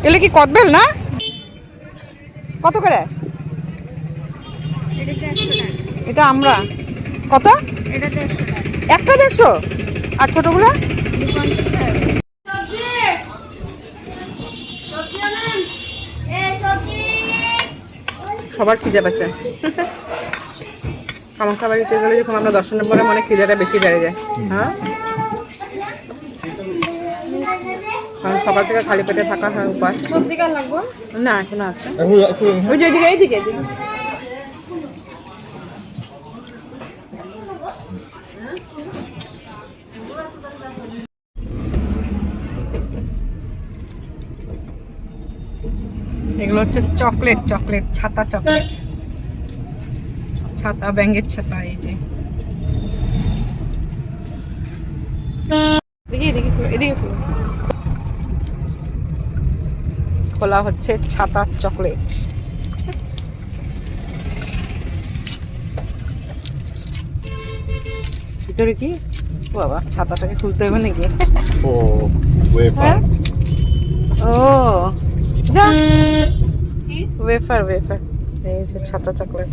এলে কি কদবেল না? কত করে এটা? আমরা কত? একটা 150 আর ছোটগুলো সবার খিদে পাচ্ছে। কামাখ্যা বাড়িতে গেলে যখন আমরা দর্শনের পরে মনে খিদেটা বেশি বেড়ে যায়। হ্যাঁ, কারণ সকাল থেকে খালি পেটে থাকা হয় উপাস। সবজি কার লাগবো না? এখনো আছে ওই যে এদিকে এইদিকে। এগুলো হচ্ছে চকলেট, চকলেট ছাতা, চকলেট ছাতা, ব্যাঙের ছাতা। এই যে এদিকে খোলা হচ্ছে ছাতা, চকলেট। ভিতরে কি বাবা, ছাতাটাকে খুলতে হবে নাকি? ও যা, ওয়েফার ওয়েফার। এই যে ছাতা, চকলেট।